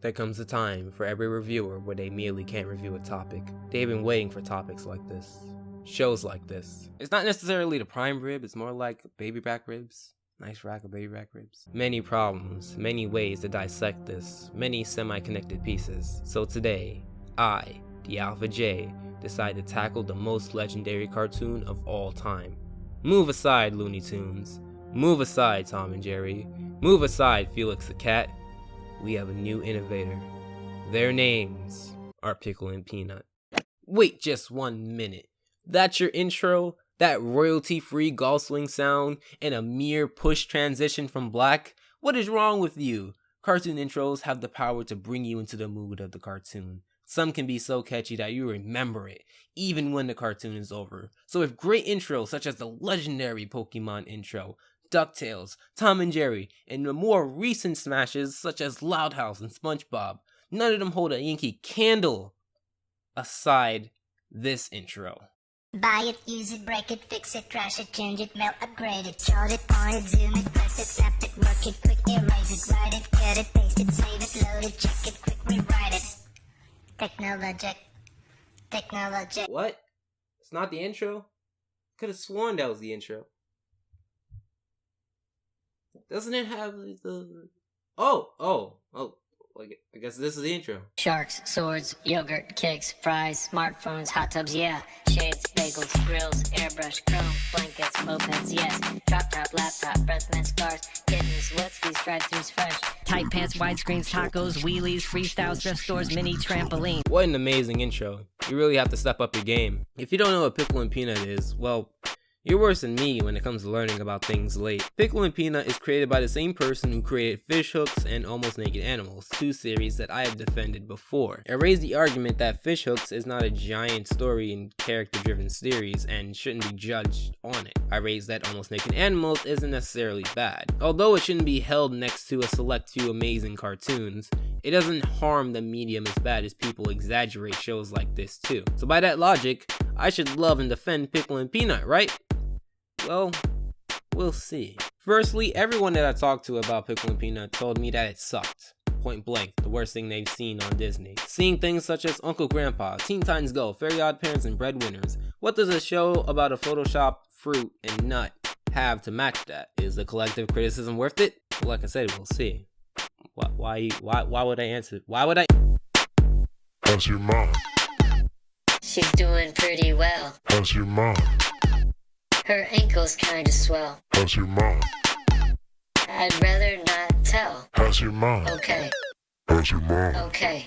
There comes a time for every reviewer where they merely can't review a topic. They've been waiting for topics like this. Shows like this. It's not necessarily the prime rib, it's more like baby back ribs. Nice rack of baby back ribs. Many problems, many ways to dissect this, many semi-connected pieces. So today, I, the Alpha J, decide to tackle the most legendary cartoon of all time. Move aside, Looney Tunes. Move aside, Tom and Jerry. Move aside, Felix the Cat. We have a new innovator. Their names are Pickle and Peanut. Wait just 1 minute. That's your intro? That royalty-free golf swing sound and a mere push transition from black? What is wrong with you? Cartoon intros have the power to bring you into the mood of the cartoon. Some can be so catchy that you remember it, even when the cartoon is over. So with great intros such as the legendary Pokemon intro, DuckTales, Tom and Jerry, and the more recent smashes such as Loud House and SpongeBob, none of them hold a Yankee Candle aside this intro. Buy it, use it, break it, fix it, trash it, change it, melt, upgrade it, chart it, point it, zoom it, press it, snap it, work it, quick erase it, write it, cut it, paste it, save it, load it, check it, quick rewrite it. Technologic. What? It's not the intro? Could have sworn that was the intro. Doesn't it have the... Oh, I guess this is the intro. Sharks, swords, yogurt, kicks, fries, smartphones, hot tubs, yeah. Shades, bagels, grills, airbrush, chrome, blankets, mopeds, yes. Drop top, laptop, breath mint, scars, kittens, wetskis, drive-thrus, fresh. Tight pants, widescreens, tacos, wheelies, freestyles, thrift stores, mini trampoline. What an amazing intro. You really have to step up your game. If you don't know what Pickle and Peanut is, well... you're worse than me when it comes to learning about things late. Pickle and Peanut is created by the same person who created Fish Hooks and Almost Naked Animals, two series that I have defended before. I raised the argument that Fish Hooks is not a giant story and character-driven series and shouldn't be judged on it. I raised that Almost Naked Animals isn't necessarily bad. Although it shouldn't be held next to a select few amazing cartoons, it doesn't harm the medium as bad as people exaggerate shows like this too. So by that logic, I should love and defend Pickle and Peanut, right? Well, we'll see. Firstly, everyone that I talked to about Pickle and Peanut told me that it sucked. Point blank, the worst thing they've seen on Disney. Seeing things such as Uncle Grandpa, Teen Titans Go, Fairy Odd Parents, and Breadwinners. What does a show about a Photoshop fruit and nut have to match that? Is the collective criticism worth it? Well, like I said, we'll see. Why would I answer? Why would I? How's your mom? She's doing pretty well. How's your mom? Her ankles kinda swell. How's your mom? I'd rather not tell. How's your mom? Okay. How's your mom? Okay.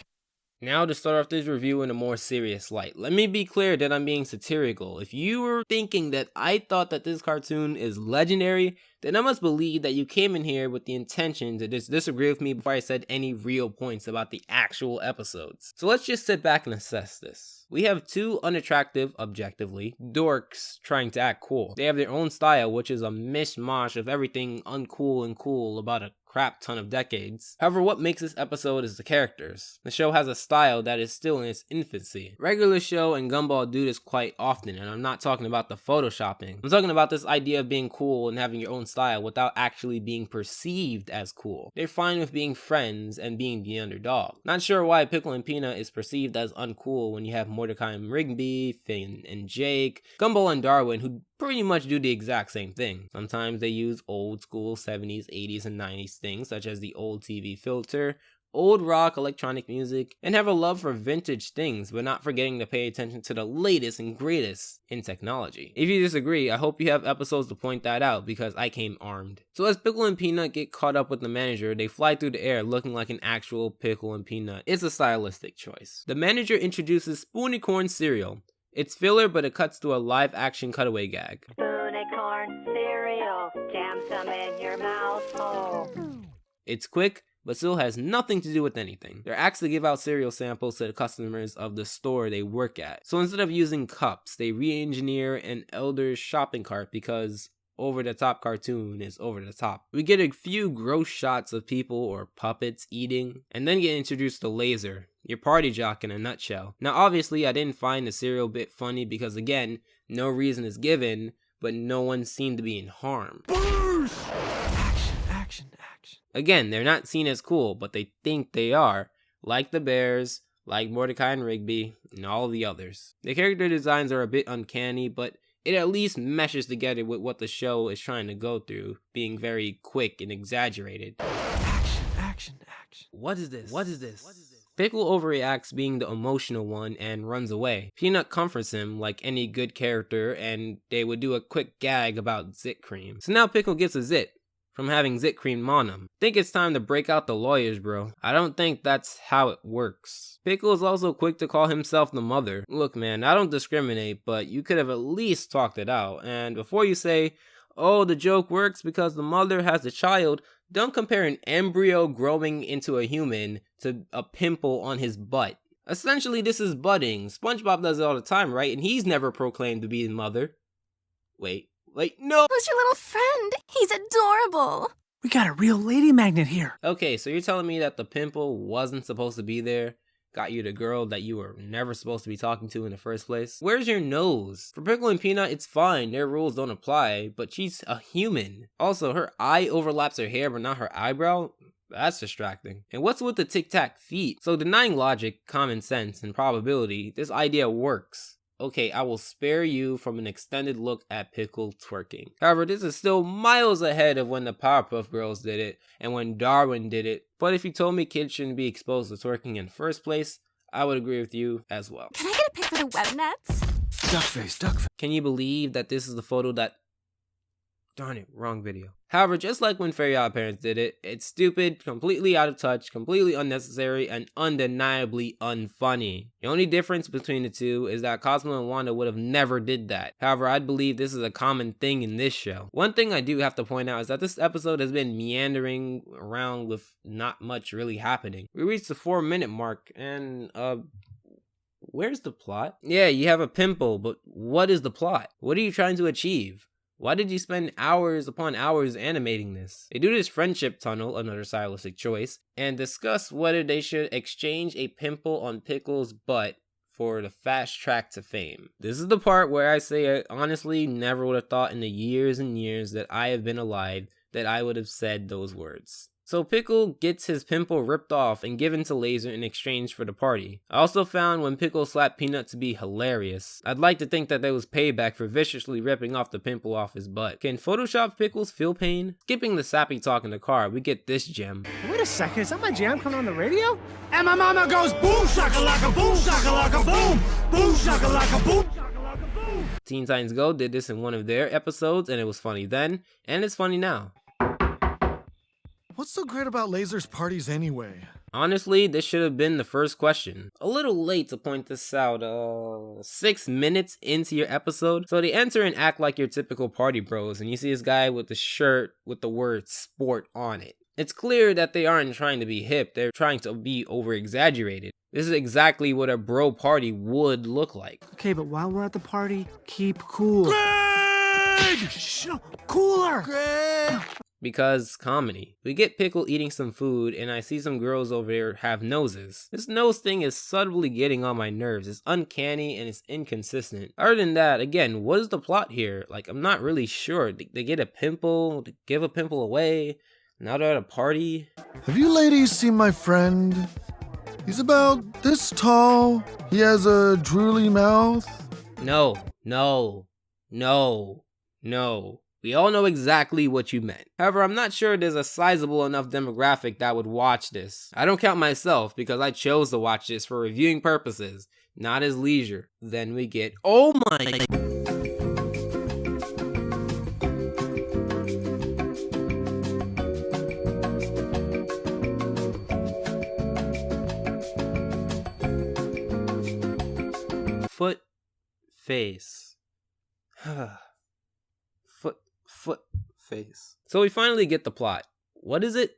Now to start off this review in a more serious light, let me be clear that I'm being satirical. If you were thinking that I thought that this cartoon is legendary, then I must believe that you came in here with the intention to just disagree with me before I said any real points about the actual episodes. So let's just sit back and assess this. We have two unattractive, objectively, dorks trying to act cool. They have their own style, which is a mishmash of everything uncool and cool about a crap ton of decades. However, what makes this episode is the characters. The show has a style that is still in its infancy. Regular Show and Gumball do this quite often, and I'm not talking about the photoshopping. I'm talking about this idea of being cool and having your own style without actually being perceived as cool. They're fine with being friends and being the underdog. Not sure why Pickle and Peanut is perceived as uncool when you have Mordecai and Rigby, Finn and Jake, Gumball and Darwin, who pretty much do the exact same thing. Sometimes they use old school 70s, 80s, and 90s things such as the old TV filter, old rock electronic music, and have a love for vintage things, but not forgetting to pay attention to the latest and greatest in technology. If you disagree, I hope you have episodes to point that out, because I came armed. So as Pickle and Peanut get caught up with the manager, they fly through the air looking like an actual Pickle and Peanut. It's a stylistic choice. The manager introduces Spoonicorn cereal. It's filler, but it cuts to a live-action cutaway gag. Spoonicorn cereal, jam some in your mouth hole. It's quick, but still has nothing to do with anything. They're asked to give out cereal samples to the customers of the store they work at. So instead of using cups, they re-engineer an elder's shopping cart because over-the-top cartoon is over-the-top. We get a few gross shots of people or puppets eating, and then get introduced to Laser, your party jock in a nutshell. Now obviously I didn't find the cereal bit funny because again, no reason is given, but no one seemed to be in harm. Action. Again, they're not seen as cool, but they think they are, like the Bears, like Mordecai and Rigby, and all the others. The character designs are a bit uncanny, but it at least meshes together with what the show is trying to go through, being very quick and exaggerated. Action. What is this? Pickle overreacts, being the emotional one, and runs away. Peanut comforts him like any good character, and they would do a quick gag about zit cream. So now Pickle gets a zit from having zit cream on him. Think it's time to break out the lawyers, bro. I don't think that's how it works. Pickle is also quick to call himself the mother. Look, man, I don't discriminate, but you could have at least talked it out. And before you say, oh, the joke works because the mother has a child, don't compare an embryo growing into a human to a pimple on his butt. Essentially, this is budding. SpongeBob does it all the time, right? And he's never proclaimed to be the mother. Wait, no! Who's your little friend? He's adorable. We got a real lady magnet here. Okay, so you're telling me that the pimple wasn't supposed to be there? Got you the girl that you were never supposed to be talking to in the first place? Where's your nose? For Pickle and Peanut, it's fine, their rules don't apply, but she's a human. Also, her eye overlaps her hair but not her eyebrow? That's distracting. And what's with the tic-tac feet? So denying logic, common sense, and probability, this idea works. Okay, I will spare you from an extended look at Pickle twerking. However, this is still miles ahead of when the Powerpuff Girls did it, and when Darwin did it. But if you told me kids shouldn't be exposed to twerking in the first place, I would agree with you as well. Can I get a pic for the web nets? Duck face. Can you believe that this is the photo that... Darn it, wrong video. However, just like when Fairy Odd Parents did it, it's stupid, completely out of touch, completely unnecessary, and undeniably unfunny. The only difference between the two is that Cosmo and Wanda would have never did that. However, I'd believe this is a common thing in this show. One thing I do have to point out is that this episode has been meandering around with not much really happening. We reached the 4-minute mark, and where's the plot? Yeah, you have a pimple, but what is the plot? What are you trying to achieve? Why did you spend hours upon hours animating this? They do this friendship tunnel, another stylistic choice, and discuss whether they should exchange a pimple on Pickle's butt for the fast track to fame. This is the part where I say I honestly never would have thought in the years and years that I have been alive that I would have said those words. So Pickle gets his pimple ripped off and given to Laser in exchange for the party. I also found when Pickle slapped Peanut to be hilarious. I'd like to think that was payback for viciously ripping off the pimple off his butt. Can Photoshop Pickles feel pain? Skipping the sappy talk in the car, we get this gem. Wait a second, is that my jam coming on the radio? And my mama goes boom shakalaka boom shakalaka boom boom shakalaka boom shakalaka boom. Teen Titans Go did this in one of their episodes and it was funny then, and it's funny now. What's so great about Laser's parties anyway? Honestly, this should have been the first question. A little late to point this out, 6 minutes into your episode. So they enter and act like your typical party bros, and you see this guy with the shirt with the word sport on it. It's clear that they aren't trying to be hip, they're trying to be over-exaggerated. This is exactly what a bro party would look like. Okay, but while we're at the party, keep cool. Greg! Shh, no, cooler! Greg! Because comedy. We get Pickle eating some food and I see some girls over there have noses. This nose thing is subtly getting on my nerves. It's uncanny and it's inconsistent. Other than that, again, what is the plot here? Like, I'm not really sure. They get a pimple, they give a pimple away, now they're at a party. Have you ladies seen my friend? He's about this tall. He has a drooly mouth. No. We all know exactly what you meant. However, I'm not sure there's a sizable enough demographic that would watch this. I don't count myself because I chose to watch this for reviewing purposes, not as leisure. Then we get, oh my... Foot, face. Foot, face. So we finally get the plot. What is it?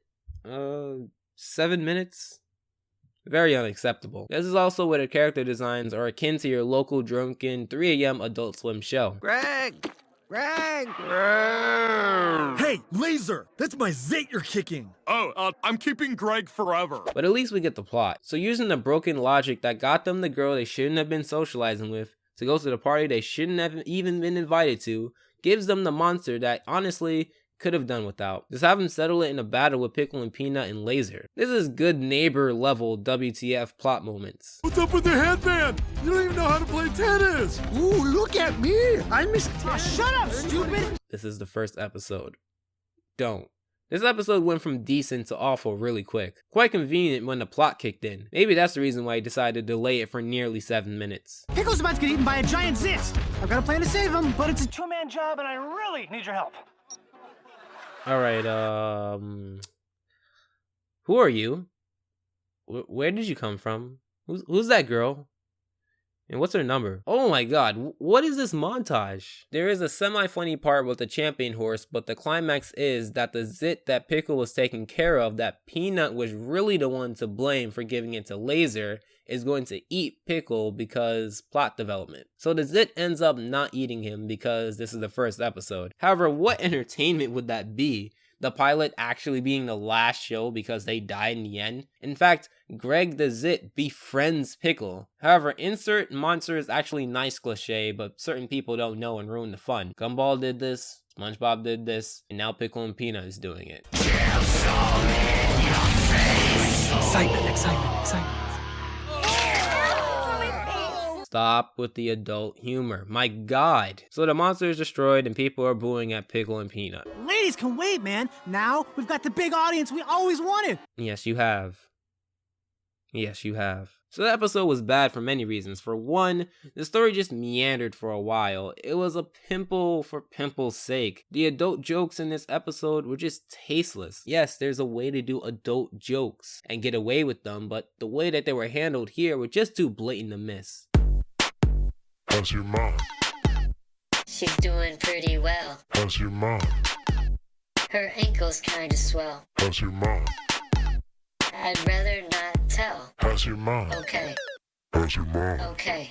7 minutes? Very unacceptable. This is also where the character designs are akin to your local drunken 3 a.m. Adult Swim show. Greg! Hey, Laser! That's my zit you're kicking! Oh, I'm keeping Greg forever. But at least we get the plot. So using the broken logic that got them the girl they shouldn't have been socializing with to go to the party they shouldn't have even been invited to, gives them the monster that honestly could have done without. Just have him settle it in a battle with Pickle and Peanut and Laser. This is good neighbor level WTF plot moments. What's up with the headband? You don't even know how to play tennis. Ooh, look at me. I'm Miss. Shut up, stupid. This is the first episode. Don't. This episode went from decent to awful really quick. Quite convenient when the plot kicked in. Maybe that's the reason why he decided to delay it for nearly 7 minutes. Pickle's about to get eaten by a giant zit. I've got a plan to save him, but it's a two-man job and I really need your help. Alright, who are you? Where did you come from? Who's that girl? And what's her number? Oh my god, what is this montage? There is a semi-funny part with the champion horse, but the climax is that the zit that Pickle was taking care of, that Peanut was really the one to blame for giving it to Laser, is going to eat Pickle because plot development. So the zit ends up not eating him because this is the first episode. However, what entertainment would that be? The pilot actually being the last show because they died in the end? In fact, Greg the Zit befriends Pickle. However, insert monster is actually nice cliche, but certain people don't know and ruin the fun. Gumball did this, SpongeBob did this, and now Pickle and Peanut is doing it. Excitement. Stop with the adult humor. My god. So the monster is destroyed and people are booing at Pickle and Peanut. Ladies can wait, man. Now we've got the big audience we always wanted. Yes, you have. Yes, you have. So the episode was bad for many reasons. For one, the story just meandered for a while. It was a pimple for pimple's sake. The adult jokes in this episode were just tasteless. Yes, there's a way to do adult jokes and get away with them, but the way that they were handled here were just too blatant to miss. How's your mom? She's doing pretty well. How's your mom? Her ankles kinda swell. How's your mom? I'd rather not tell. How's your mom? Okay, How's your mom? okay.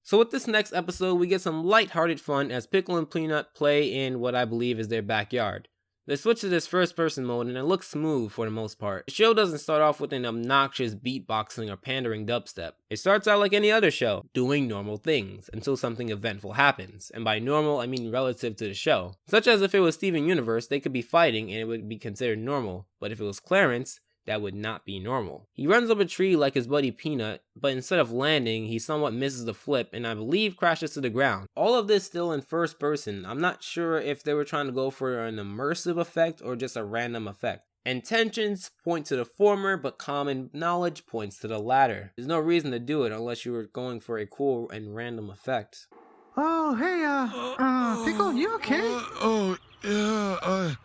So with this next episode, we get some lighthearted fun as Pickle and Peanut play in what I believe is their backyard. They switch to this first person mode and it looks smooth for the most part. The show doesn't start off with an obnoxious beatboxing or pandering dubstep. It starts out like any other show, doing normal things, until something eventful happens. And by normal, I mean relative to the show. Such as if it was Steven Universe, they could be fighting and it would be considered normal. But if it was Clarence, that would not be normal. He runs up a tree like his buddy Peanut, but instead of landing, he somewhat misses the flip and I believe crashes to the ground. All of this still in first person. I'm not sure if they were trying to go for an immersive effect or just a random effect. Intentions point to the former, but common knowledge points to the latter. There's no reason to do it unless you were going for a cool and random effect. Oh, hey, Pickle, you okay? Yeah,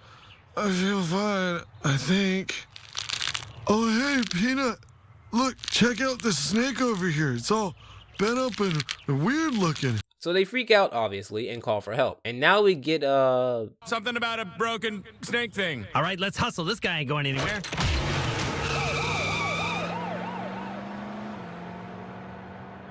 I feel fine, I think. Oh, hey, Peanut. Look, check out this snake over here. It's all bent up and weird looking. So they freak out, obviously, and call for help. And now we get, Something about a broken snake thing. All right, let's hustle. This guy ain't going anywhere.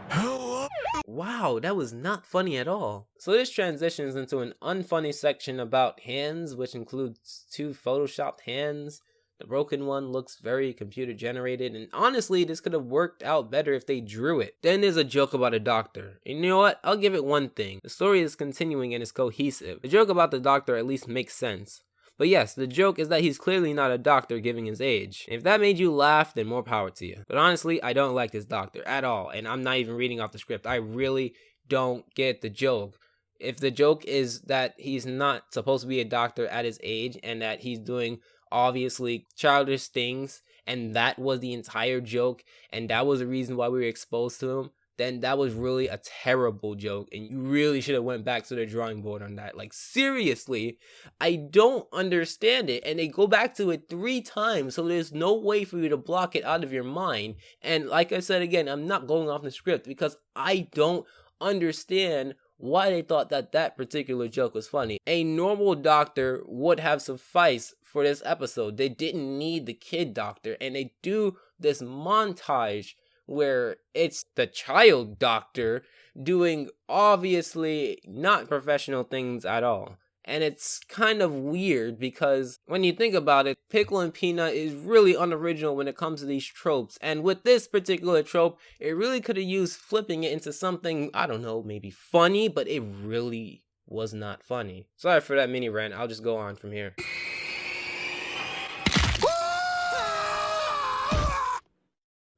Hello? wow, that was not funny at all. So this transitions into an unfunny section about hands, which includes 2 photoshopped hands. The broken one looks very computer generated, and honestly, this could have worked out better if they drew it. Then there's a joke about a doctor. And you know what? I'll give it one thing. The story is continuing and is cohesive. The joke about the doctor at least makes sense. But yes, the joke is that he's clearly not a doctor given his age. If that made you laugh, then more power to you. But honestly, I don't like this doctor at all, and I'm not even reading off the script. I really don't get the joke. If the joke is that he's not supposed to be a doctor at his age and that he's doing obviously childish things, and that was the entire joke, and that was the reason why we were exposed to him, then that was really a terrible joke, and you really should have went back to the drawing board on that. Like, seriously, I don't understand it, and they go back to it 3 times, so there's no way for you to block it out of your mind. And like I said again, I'm not going off the script because I don't understand why they thought that that particular joke was funny. A normal doctor would have sufficed for this episode. They didn't need the kid doctor, and they do this montage where it's the child doctor doing obviously not professional things at all. And it's kind of weird because when you think about it, Pickle and Peanut is really unoriginal when it comes to these tropes. And with this particular trope, it really could have used flipping it into something, I don't know, maybe funny, but it really was not funny. Sorry for that mini rant, I'll just go on from here.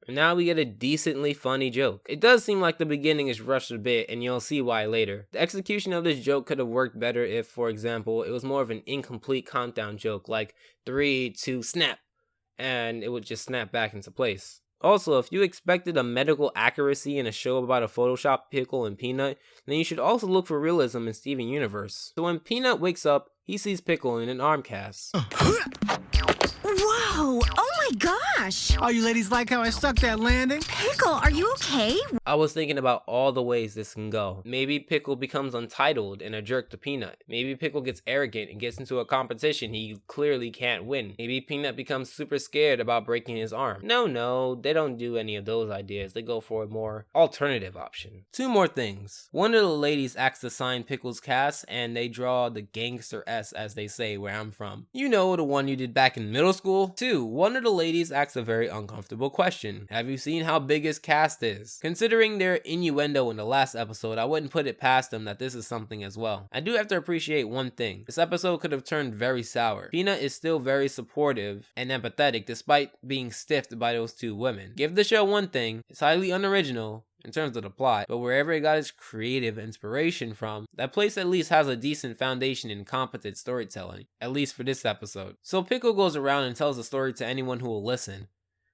And now we get a decently funny joke. It does seem like the beginning is rushed a bit, and you'll see why later. The execution of this joke could have worked better if, for example, it was more of an incomplete countdown joke, like 3, 2, snap, and it would just snap back into place. Also, if you expected a medical accuracy in a show about a Photoshop Pickle and Peanut, then you should also look for realism in Steven Universe. So when Peanut wakes up, he sees Pickle in an arm cast. Whoa! Oh my gosh! Oh, you ladies like how I stuck that landing? Pickle, are you okay? I was thinking about all the ways this can go. Maybe Pickle becomes untitled and a jerk to Peanut. Maybe Pickle gets arrogant and gets into a competition he clearly can't win. Maybe Peanut becomes super scared about breaking his arm. No, they don't do any of those ideas. They go for a more alternative option. 2 more things. One of the ladies asks to sign Pickle's cast and they draw the gangster S, as they say where I'm from. You know, the one you did back in middle school? 2. One of the ladies asks a very uncomfortable question. Have you seen how big his cast is? Considering their innuendo in the last episode, I wouldn't put it past them that this is something as well. I do have to appreciate one thing. This episode could have turned very sour. Peanut is still very supportive and empathetic despite being stiffed by those 2 women. Give the show one thing, it's highly unoriginal in terms of the plot, but wherever it got its creative inspiration from, that place at least has a decent foundation in competent storytelling, at least for this episode. So Pickle goes around and tells the story to anyone who will listen,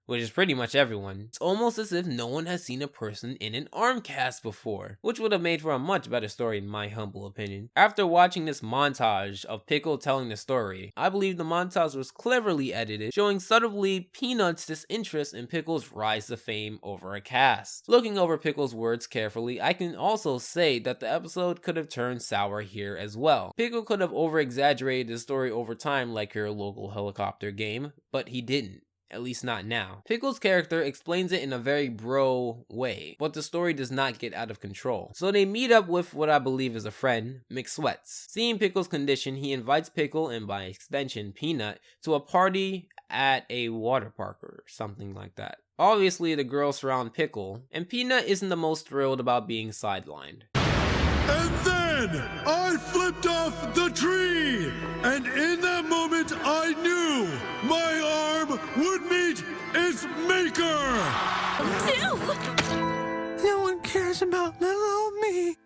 which is pretty much everyone. It's almost as if no one has seen a person in an arm cast before, which would have made for a much better story in my humble opinion. After watching this montage of Pickle telling the story, I believe the montage was cleverly edited, showing subtly Peanut's disinterest in Pickle's rise to fame over a cast. Looking over Pickle's words carefully, I can also say that the episode could have turned sour here as well. Pickle could have over-exaggerated the story over time like your local helicopter game, but he didn't. At least not now. Pickle's character explains it in a very bro way, but the story does not get out of control. So they meet up with what I believe is a friend, McSweats. Seeing Pickle's condition, he invites Pickle, and by extension Peanut, to a party at a water park or something like that. Obviously the girls surround Pickle, and Peanut isn't the most thrilled about being sidelined. And then I flipped off the tree, and in that moment I knew my arm would meet its maker. No one cares about little old me.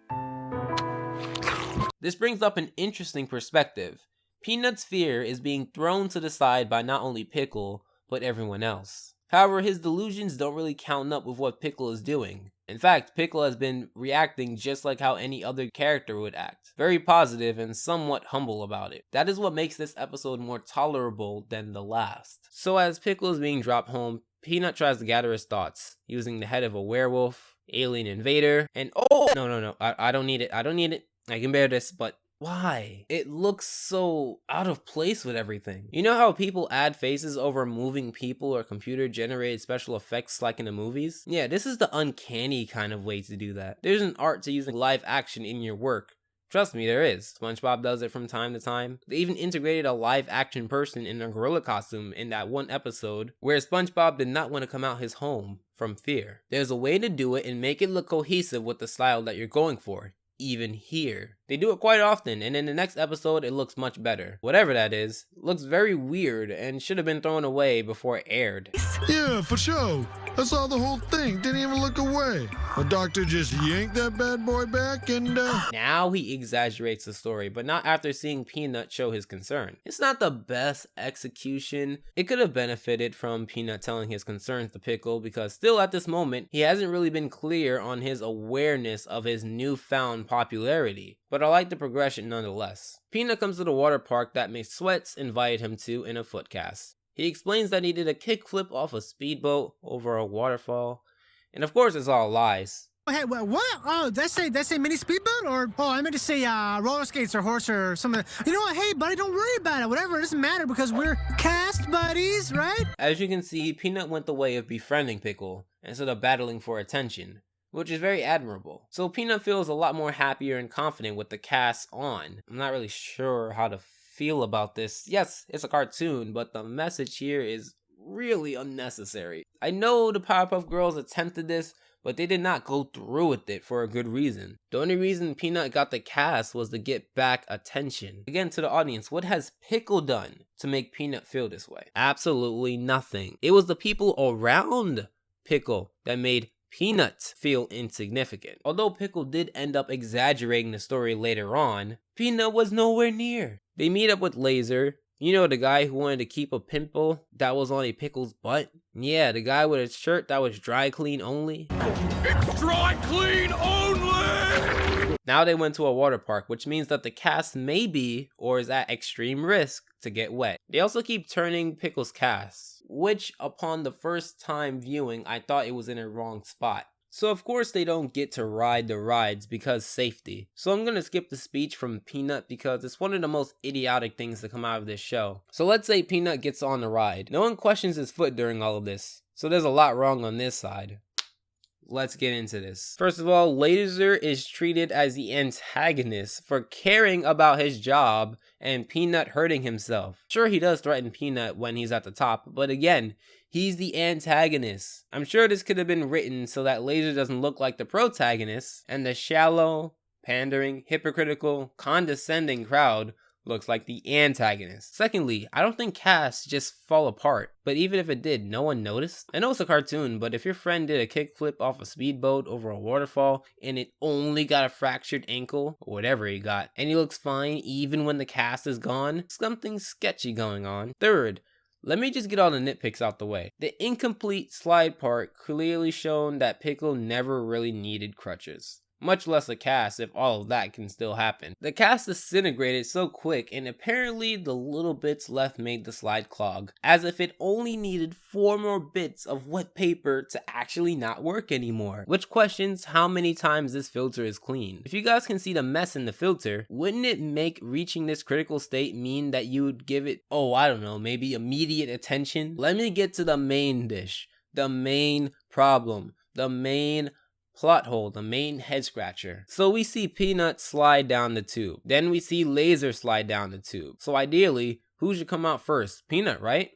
This brings up an interesting perspective. Peanut's fear is being thrown to the side by not only Pickle, but everyone else. However, his delusions don't really count up with what Pickle is doing. In fact, Pickle has been reacting just like how any other character would act. Very positive and somewhat humble about it. That is what makes this episode more tolerable than the last. So as Pickle is being dropped home, Peanut tries to gather his thoughts, using the head of a werewolf, alien invader, and oh, no, I don't need it, I can bear this, but why? It looks so out of place with everything. You know how people add faces over moving people or computer generated special effects like in the movies? Yeah, this is the uncanny kind of way to do that. There's an art to using live action in your work. Trust me, there is. SpongeBob does it from time to time. They even integrated a live action person in a gorilla costume in that one episode where SpongeBob did not want to come out his home from fear. There's a way to do it and make it look cohesive with the style that you're going for. Even here. They do it quite often, and in the next episode it looks much better. Whatever that is, looks very weird and should have been thrown away before it aired. Yeah, for sure. I saw the whole thing, didn't even look away. The doctor just yanked that bad boy back and Now he exaggerates the story, but not after seeing Peanut show his concern. It's not the best execution. It could have benefited from Peanut telling his concerns to Pickle, because still at this moment, he hasn't really been clear on his awareness of his newfound popularity. But I like the progression nonetheless. Peanut comes to the water park that McSweats invited him to in a footcast. He explains that he did a kickflip off a speedboat over a waterfall, and of course it's all lies. Hey, what? Oh, that's a mini speedboat? Or, oh, I meant to say roller skates or horse or something. You know what? Hey, buddy, don't worry about it. Whatever, it doesn't matter because we're cast buddies, right? As you can see, Peanut went the way of befriending Pickle instead of battling for attention, which is very admirable. So Peanut feels a lot more happier and confident with the cast on. I'm not really sure how to feel about this. Yes, it's a cartoon, but the message here is really unnecessary. I know the Powerpuff Girls attempted this, but they did not go through with it for a good reason. The only reason Peanut got the cast was to get back attention. Again, to the audience, what has Pickle done to make Peanut feel this way? Absolutely nothing. It was the people around Pickle that made Peanut feel insignificant. Although Pickle did end up exaggerating the story later on, Peanut was nowhere near. They meet up with Laser. You know, the guy who wanted to keep a pimple that was on a Pickle's butt? Yeah, the guy with a shirt that was dry clean only. It's dry clean only! Now they went to a water park, which means that the cast may be, or is at extreme risk to get wet. They also keep turning Pickle's cast, which upon the first time viewing, I thought it was in a wrong spot. So of course they don't get to ride the rides because safety. So I'm gonna skip the speech from Peanut because it's one of the most idiotic things to come out of this show. So let's say Peanut gets on the ride. No one questions his foot during all of this. So there's a lot wrong on this side. Let's get into this. First of all, Laser is treated as the antagonist for caring about his job and Peanut hurting himself. Sure, he does threaten Peanut when he's at the top, but again, he's the antagonist. I'm sure this could have been written so that Laser doesn't look like the protagonist, and the shallow, pandering, hypocritical, condescending crowd looks like the antagonist. Secondly, I don't think casts just fall apart, but even if it did, no one noticed. I know it's a cartoon, but if your friend did a kickflip off a speedboat over a waterfall and it only got a fractured ankle, or whatever he got, and he looks fine even when the cast is gone, something sketchy going on. Third, let me just get all the nitpicks out the way. The incomplete slide part clearly shown that Pickle never really needed crutches. Much less a cast if all of that can still happen. The cast disintegrated so quick and apparently the little bits left made the slide clog, as if it only needed 4 more bits of wet paper to actually not work anymore. Which questions how many times this filter is cleaned. If you guys can see the mess in the filter, wouldn't it make reaching this critical state mean that you would give it, oh I don't know, maybe immediate attention? Let me get to the main dish, the main problem, the main plot hole, the main head scratcher. So we see Peanut slide down the tube. Then we see Laser slide down the tube. So ideally, who should come out first? Peanut, right?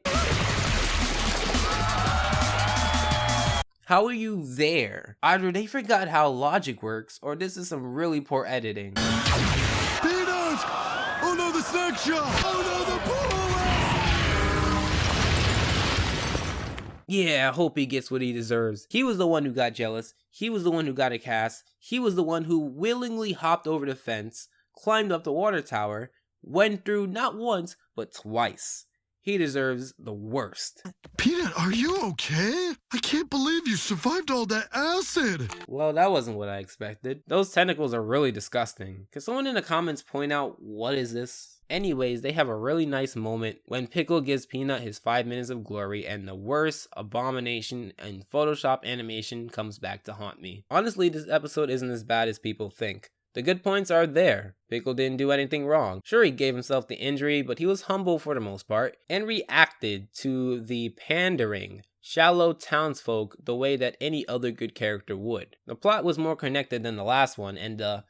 How are you there? Either they forgot how logic works, or this is some really poor editing. Peanut! Oh no, the snack shop! Oh no, the pool! Yeah, I hope he gets what he deserves. He was the one who got jealous. He was the one who got a cast. He was the one who willingly hopped over the fence, climbed up the water tower, went through not once, but twice. He deserves the worst. Peanut, are you okay? I can't believe you survived all that acid. Well, that wasn't what I expected. Those tentacles are really disgusting. Can someone in the comments point out what is this? Anyways, they have a really nice moment when Pickle gives Peanut his 5 minutes of glory and the worst abomination and Photoshop animation comes back to haunt me. Honestly, this episode isn't as bad as people think. The good points are there. Pickle didn't do anything wrong. Sure, he gave himself the injury, but he was humble for the most part and reacted to the pandering, shallow townsfolk the way that any other good character would. The plot was more connected than the last one, and the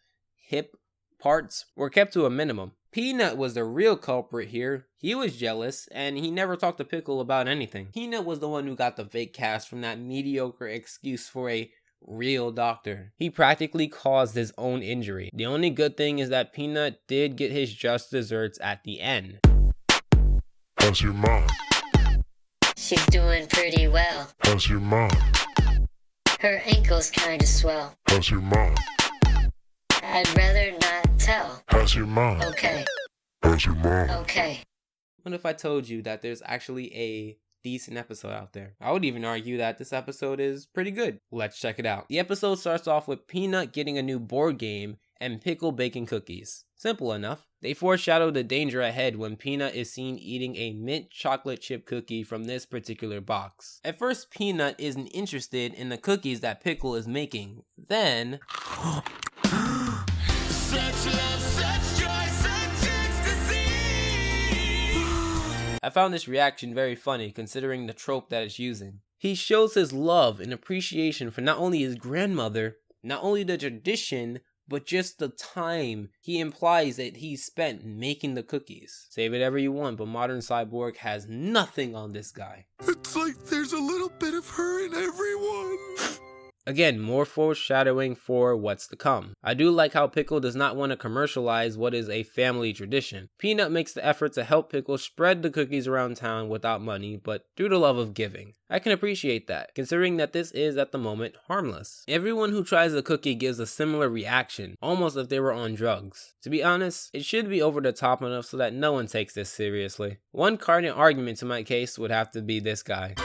hip parts were kept to a minimum. Peanut was the real culprit here. He was jealous, and he never talked to Pickle about anything. Peanut was the one who got the fake cast from that mediocre excuse for a real doctor. He practically caused his own injury. The only good thing is that Peanut did get his just desserts at the end. How's your mom? She's doing pretty well. How's your mom? Her ankle's kinda swell. How's your mom? I'd rather not tell. How's your mom? Okay. How's your mom? Okay. What if I told you that there's actually a decent episode out there? I would even argue that this episode is pretty good. Let's check it out. The episode starts off with Peanut getting a new board game and Pickle baking cookies. Simple enough. They foreshadow the danger ahead when Peanut is seen eating a mint chocolate chip cookie from this particular box. At first, Peanut isn't interested in the cookies that Pickle is making. Then such love, such joy, such ecstasy. I found this reaction very funny considering the trope that it's using. He shows his love and appreciation for not only his grandmother, not only the tradition, but just the time he implies that he spent making the cookies. Say whatever you want, but Modern Cyborg has nothing on this guy. It's like there's a little bit of her in everyone. Again, more foreshadowing for what's to come. I do like how Pickle does not want to commercialize what is a family tradition. Peanut makes the effort to help Pickle spread the cookies around town without money, but through the love of giving. I can appreciate that, considering that this is at the moment harmless. Everyone who tries the cookie gives a similar reaction, almost if they were on drugs. To be honest, it should be over the top enough so that no one takes this seriously. One cardinal argument to my case would have to be this guy.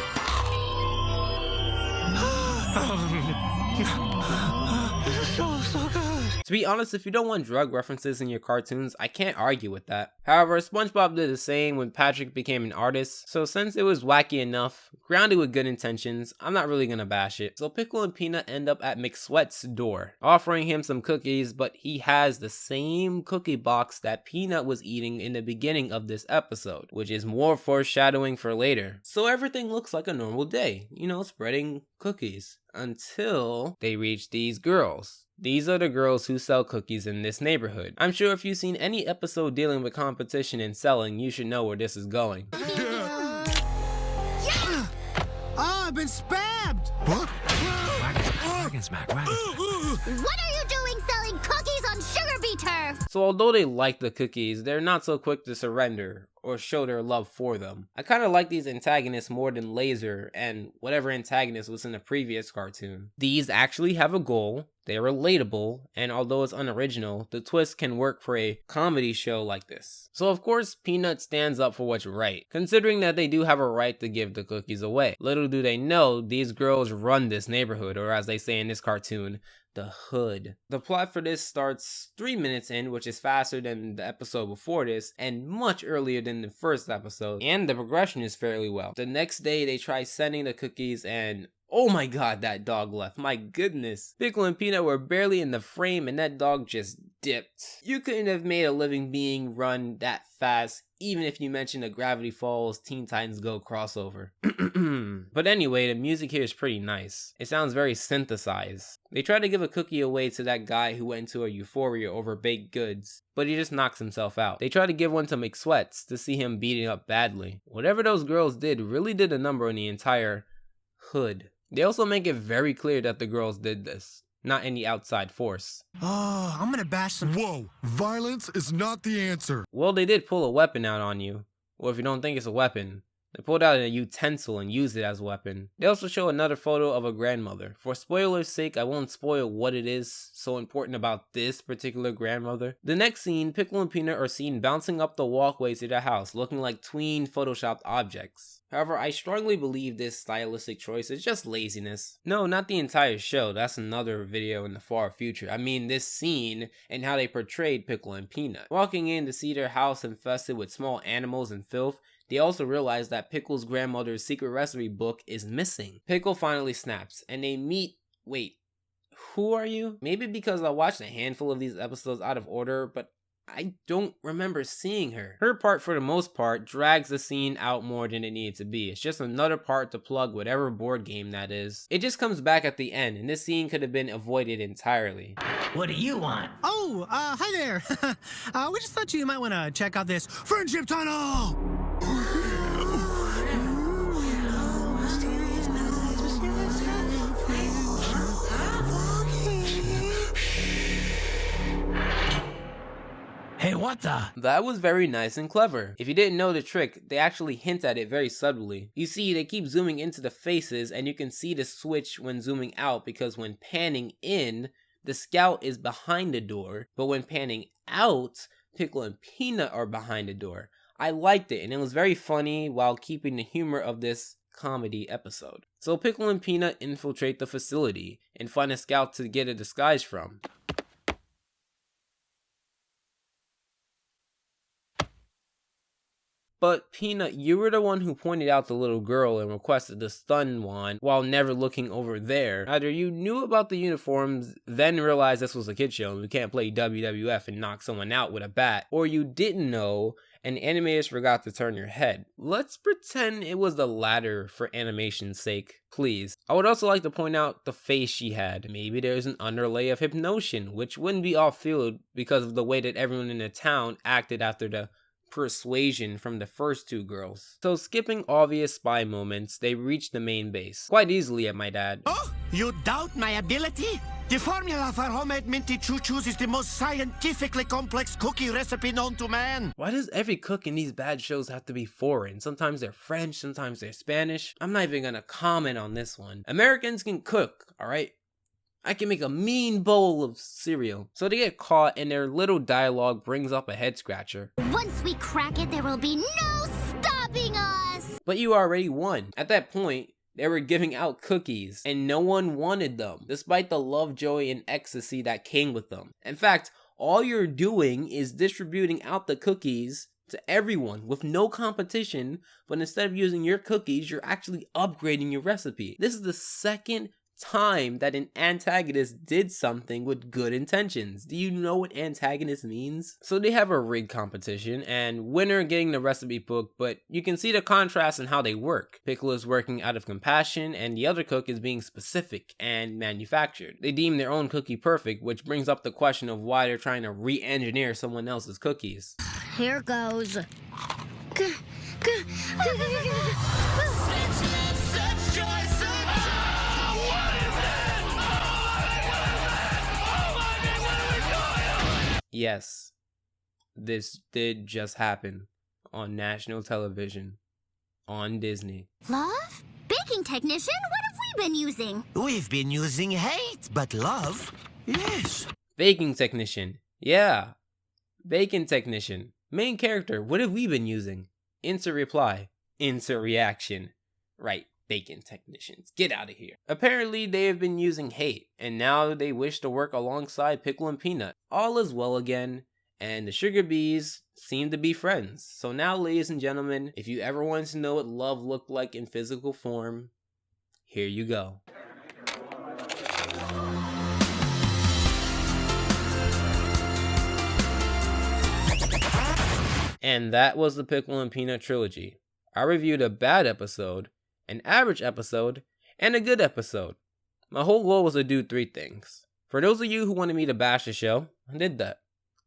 So good. To be honest, if you don't want drug references in your cartoons, I can't argue with that. However, SpongeBob did the same when Patrick became an artist, so since it was wacky enough, grounded with good intentions, I'm not really gonna bash it. So Pickle and Peanut end up at McSweat's door, offering him some cookies, but he has the same cookie box that Peanut was eating in the beginning of this episode, which is more foreshadowing for later. So everything looks like a normal day, you know, spreading cookies, until they reach these girls. These are the girls who sell cookies in this neighborhood. I'm sure if you've seen any episode dealing with competition and selling, you should know where this is going. Oh, I've been stabbed! What? What are you doing selling cookies on sugar bee turf? So although they like the cookies, they're not so quick to surrender or show their love for them. I kind of like these antagonists more than Laser and whatever antagonist was in the previous cartoon. These actually have a goal, they're relatable, and although it's unoriginal, the twist can work for a comedy show like this. So of course, Peanut stands up for what's right, considering that they do have a right to give the cookies away. Little do they know, these girls run this neighborhood, or as they say in this cartoon, the hood. The plot for this starts 3 minutes in, which is faster than the episode before this, and much earlier than the first episode, and the progression is fairly well. The next day, they try sending the cookies, and oh my god, that dog left. My goodness. Pickle and Peanut were barely in the frame, and that dog just dipped. You couldn't have made a living being run that fast, even if you mentioned a Gravity Falls Teen Titans Go crossover. But anyway, the music here is pretty nice. It sounds very synthesized. They try to give a cookie away to that guy who went into a euphoria over baked goods, but he just knocks himself out. They try to give one to McSweats to see him beating up badly. Whatever those girls did really did a number on the entire hood. They also make it very clear that the girls did this, not any outside force. Oh, I'm gonna bash some. Whoa, violence is not the answer. Well, they did pull a weapon out on you. Or if you don't think it's a weapon, they pulled out a utensil and used it as a weapon. They also show another photo of a grandmother. For spoilers' sake, I won't spoil what it is so important about this particular grandmother. The next scene, Pickle and Peanut are seen bouncing up the walkway to their house, looking like tween photoshopped objects. However, I strongly believe this stylistic choice is just laziness. No, not the entire show, that's another video in the far future. I mean this scene and how they portrayed Pickle and Peanut. Walking in to see their house infested with small animals and filth, they also realize that Pickle's grandmother's secret recipe book is missing. Pickle finally snaps, and they meet... Wait, who are you? Maybe because I watched a handful of these episodes out of order, but I don't remember seeing her. Her part, for the most part, drags the scene out more than it needed to be. It's just another part to plug whatever board game that is. It just comes back at the end, and this scene could have been avoided entirely. What do you want? Oh, hi there. We just thought you might want to check out this friendship tunnel. Hey, what the? That was very nice and clever. If you didn't know the trick, they actually hint at it very subtly. You see, they keep zooming into the faces, and you can see the switch when zooming out, because when panning in, the scout is behind the door, but when panning out, Pickle and Peanut are behind the door. I liked it, and it was very funny while keeping the humor of this comedy episode. So Pickle and Peanut infiltrate the facility and find a scout to get a disguise from. But Peanut, you were the one who pointed out the little girl and requested the stun wand while never looking over there. Either you knew about the uniforms, then realized this was a kid show and we can't play WWF and knock someone out with a bat, or you didn't know and animators forgot to turn your head. Let's pretend it was the latter for animation's sake, please. I would also like to point out the face she had. Maybe there's an underlay of hypnotion, which wouldn't be off-field because of the way that everyone in the town acted after the persuasion from the first two girls. So skipping obvious spy moments, they reach the main base. Quite easily, I might add. Oh, you doubt my ability? The formula for homemade minty choo-choos is the most scientifically complex cookie recipe known to man. Why does every cook in these bad shows have to be foreign? Sometimes they're French, sometimes they're Spanish. I'm not even gonna comment on this one. Americans can cook, alright? I can make a mean bowl of cereal. So they get caught and their little dialogue brings up a head scratcher. Once we crack it, there will be no stopping us! But you already won. At that point, they were giving out cookies and no one wanted them, despite the love, joy, and ecstasy that came with them. In fact, all you're doing is distributing out the cookies to everyone with no competition, but instead of using your cookies, you're actually upgrading your recipe. This is the second time that an antagonist did something with good intentions. Do you know what antagonist means? So they have a rig competition and winner getting the recipe book, but you can see the contrast in how they work. Pickle is working out of compassion and the other cook is being specific and manufactured. They deem their own cookie perfect, which brings up the question of why they're trying to re-engineer someone else's cookies. Here goes. Yes, this did just happen on national television, on Disney. Love? Baking technician? What have we been using? We've been using hate, but love, yes. Baking technician, yeah. Bacon technician. Main character, what have we been using? Insert reply, insert reaction. Right, bacon technicians, get out of here. Apparently they have been using hate, and now they wish to work alongside Pickle and Peanut. All is well again, and the Sugar Bees seem to be friends. So now, ladies and gentlemen, if you ever wanted to know what love looked like in physical form, here you go. And that was the Pickle and Peanut trilogy. I reviewed a bad episode, an average episode, and a good episode. My whole goal was to do 3 things. For those of you who wanted me to bash the show, I did that.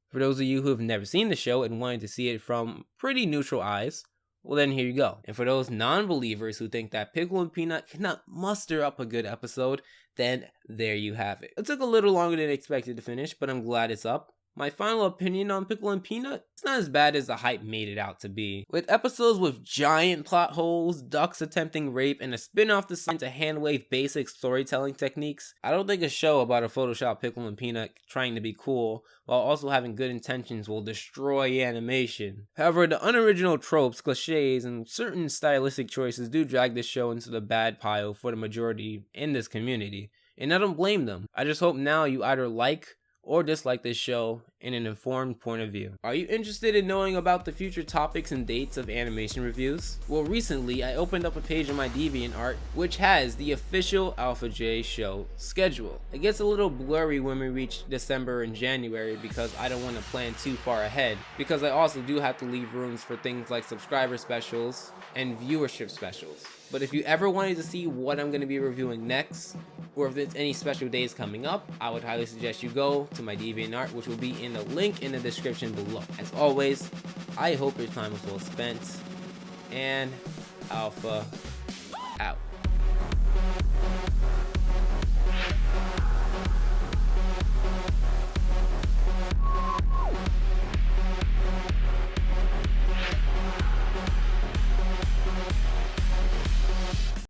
For those of you who have never seen the show and wanted to see it from pretty neutral eyes, well then here you go. And for those non-believers who think that Pickle and Peanut cannot muster up a good episode, then there you have it. It took a little longer than expected to finish, but I'm glad it's up. My final opinion on Pickle and Peanut, it's not as bad as the hype made it out to be. With episodes with giant plot holes, ducks attempting rape, and a spin-off designed to hand-wave basic storytelling techniques, I don't think a show about a Photoshop Pickle and Peanut trying to be cool while also having good intentions will destroy animation. However, the unoriginal tropes, cliches, and certain stylistic choices do drag this show into the bad pile for the majority in this community, and I don't blame them. I just hope now you either like or dislike this show in an informed point of view. Are you interested in knowing about the future topics and dates of animation reviews? Well, recently I opened up a page on my DeviantArt which has the official Alpha J show schedule. It gets a little blurry when we reach December and January because I don't want to plan too far ahead, because I also do have to leave rooms for things like subscriber specials and viewership specials. But if you ever wanted to see what I'm going to be reviewing next, or if there's any special days coming up, I would highly suggest you go to my DeviantArt, which will be in the link in the description below. As always, I hope your time was well spent, and Alpha out.